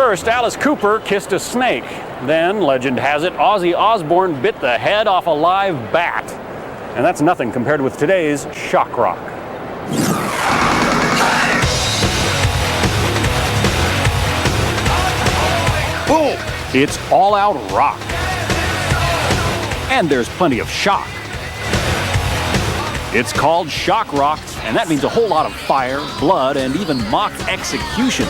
First, Alice Cooper kissed a snake. Then, legend has it, Ozzy Osbourne bit the head off a live bat. And that's nothing compared with today's shock rock. Boom! It's all-out rock. And there's plenty of shock. It's called shock rock, and that means a whole lot of fire, blood, and even mock executions.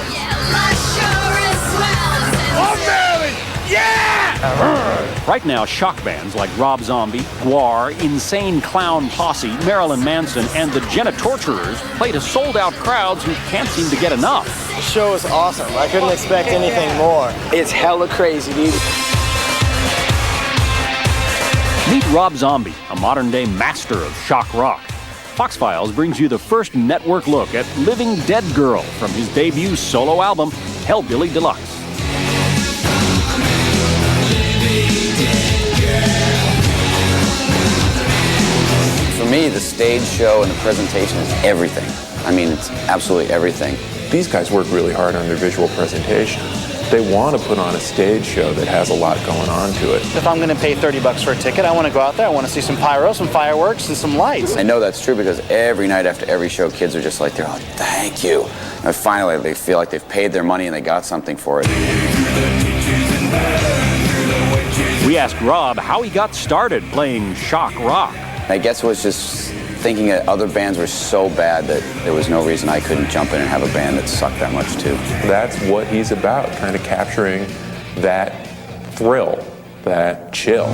Yeah! Right now, shock bands like Rob Zombie, Gwar, Insane Clown Posse, Marilyn Manson, and the Jenna Torturers play to sold-out crowds who can't seem to get enough. The show is awesome. I couldn't expect anything more. It's hella crazy, dude. Meet Rob Zombie, a modern-day master of shock rock. Fox Files brings you the first network look at Living Dead Girl from his debut solo album, Hellbilly Deluxe. For me, the stage show and the presentation is everything. I mean, it's absolutely everything. These guys work really hard on their visual presentation. They want to put on a stage show that has a lot going on to it. If I'm going to pay $30 for a ticket, I want to go out there. I want to see some pyro, some fireworks, and some lights. I know that's true because every night after every show, kids are just like, they're like, thank you. And finally, they feel like they've paid their money and they got something for it. We asked Rob how he got started playing shock rock. I guess it was just thinking that other bands were so bad that there was no reason I couldn't jump in and have a band that sucked that much too. That's what he's about, kind of capturing that thrill, that chill.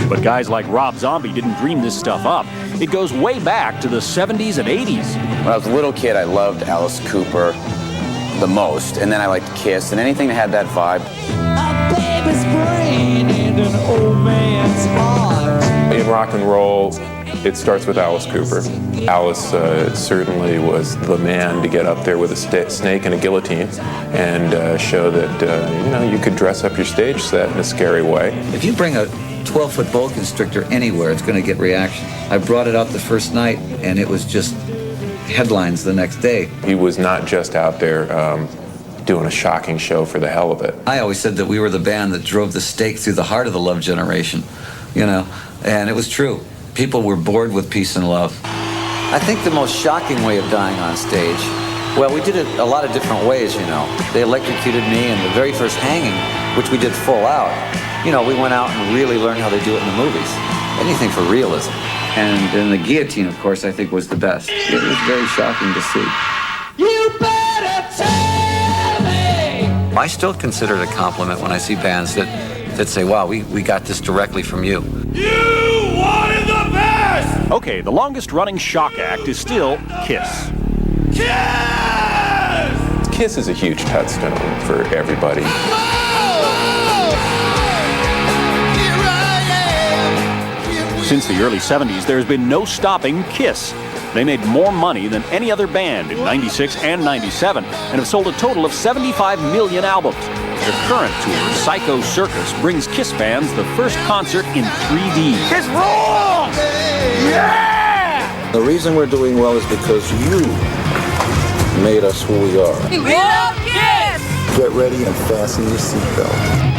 But guys like Rob Zombie didn't dream this stuff up. It goes way back to the 70s and 80s. When I was a little kid, I loved Alice Cooper the most, and then I liked Kiss, and anything that had that vibe. A baby's brain and an old man's heart. In rock and roll, it starts with Alice Cooper. Alice certainly was the man to get up there with a snake and a guillotine and show that you could dress up your stage set in a scary way. If you bring a 12-foot boa constrictor anywhere, it's going to get reaction. I brought it out the first night, and it was just headlines the next day. He was not just out there doing a shocking show for the hell of it. I always said that we were the band that drove the stake through the heart of the Love generation, and it was true. People were bored with peace and love. I think the most shocking way of dying on stage, well, we did it a lot of different ways, They electrocuted me in the very first hanging, which we did full out. We went out and really learned how they do it in the movies. Anything for realism. And then the guillotine, of course, I think was the best. It was very shocking to see. You better tell me. I still consider it a compliment when I see bands that say, wow, we got this directly from you. You wanted the best! Okay, the longest running shock act is still Kiss. Kiss! Kiss is a huge touchstone for everybody. Since the early 70s, there's been no stopping Kiss. They made more money than any other band in 96 and 97 and have sold a total of 75 million albums. Their current tour, Psycho Circus, brings Kiss fans the first concert in 3D. Kiss rules! Yeah! The reason we're doing well is because you made us who we are. We love Kiss! Get ready and fasten your seatbelt.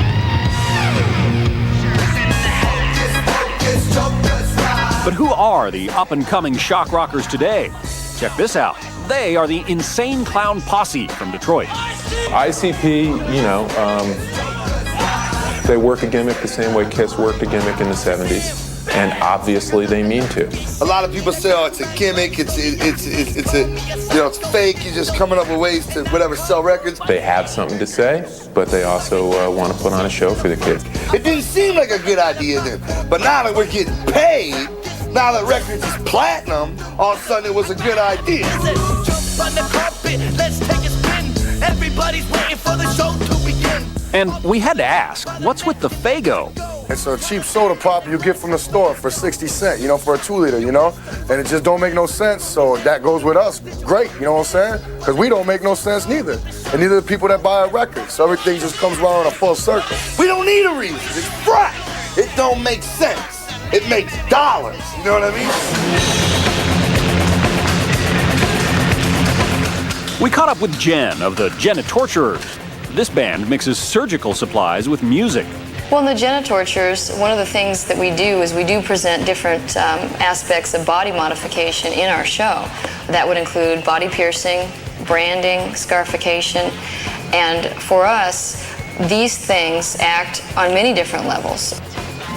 But who are the up-and-coming shock rockers today? Check this out. They are the Insane Clown Posse from Detroit. ICP, they work a gimmick the same way Kiss worked a gimmick in the 70s. And obviously they mean to. A lot of people say, oh, it's a gimmick, it's fake, you're just coming up with ways to sell records. They have something to say, but they also want to put on a show for the kids. It didn't seem like a good idea then, but now that we're getting paid, now that records is platinum, all of a sudden it was a good idea. On the carpet, let's take a spin. Everybody's waiting for the show to begin. And we had to ask, what's with the Faygo? It's a cheap soda pop you get from the store for 60 cents, for a 2-liter, And it just don't make no sense, so that goes with us. Great, you know what I'm saying? Because we don't make no sense neither. And neither the people that buy a record. So everything just comes around in a full circle. We don't need a reason. It's fresh. It don't make sense. It makes dollars. You know what I mean? We caught up with Jen of the Genitorturers. This band mixes surgical supplies with music. Well, in the Genitorturers, one of the things that we do is we do present different aspects of body modification in our show. That would include body piercing, branding, scarification, and for us, these things act on many different levels.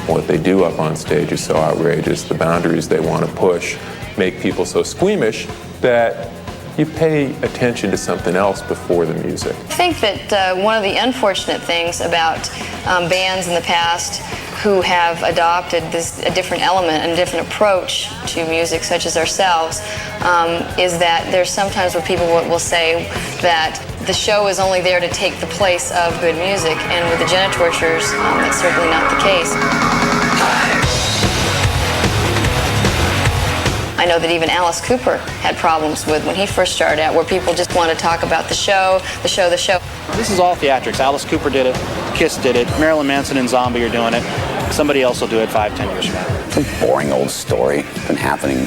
What they do up on stage is so outrageous. The boundaries they want to push make people so squeamish that you pay attention to something else before the music. I think that one of the unfortunate things about bands in the past who have adopted a different element and a different approach to music, such as ourselves, is that there's sometimes where people will say that the show is only there to take the place of good music, and with the Genitorturers, that's certainly not the case. I know that even Alice Cooper had problems with when he first started out, where people just want to talk about the show, the show, the show. This is all theatrics. Alice Cooper did it, Kiss did it, Marilyn Manson and Zombie are doing it. Somebody else will do it 5-10 years from now. It's a boring old story. It's been happening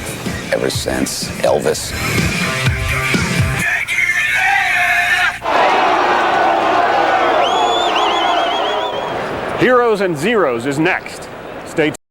ever since Elvis. Heroes and Zeros is next. Stay tuned.